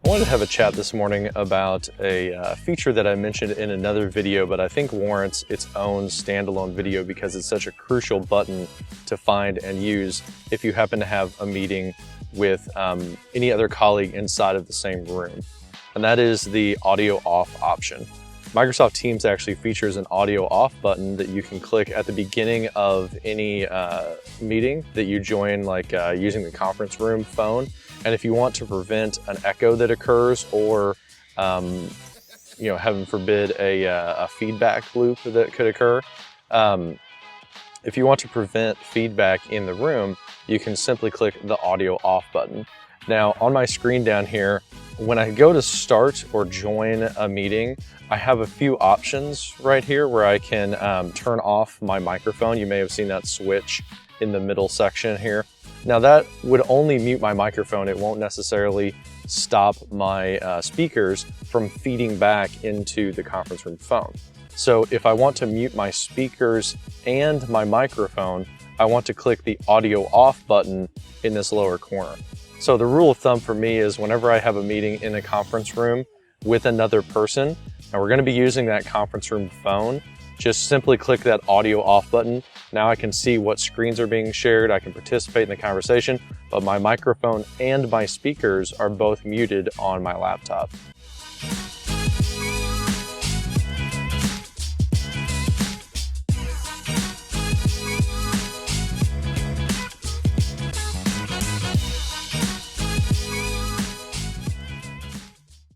I wanted to have a chat this morning about a feature that I mentioned in another video, but I think warrants its own standalone video because it's such a crucial button to find and use if you happen to have a meeting with any other colleague inside of the same room. And that is the audio off option. Microsoft Teams actually features an audio off button that you can click at the beginning of any meeting that you join, like using the conference room phone. And if you want to prevent an echo that occurs or, heaven forbid, a feedback loop that could occur, if you want to prevent feedback in the room, you can simply click the audio off button. Now, on my screen down here, when I go to start or join a meeting, I have a few options right here where I can turn off my microphone. You may have seen that switch in the middle section here. Now that would only mute my microphone. It won't necessarily stop my speakers from feeding back into the conference room phone. So if I want to mute my speakers and my microphone, I want to click the audio off button in this lower corner. So the rule of thumb for me is whenever I have a meeting in a conference room with another person, and we're going to be using that conference room phone, just simply click that audio off button. Now I can see what screens are being shared. I can participate in the conversation, but my microphone and my speakers are both muted on my laptop.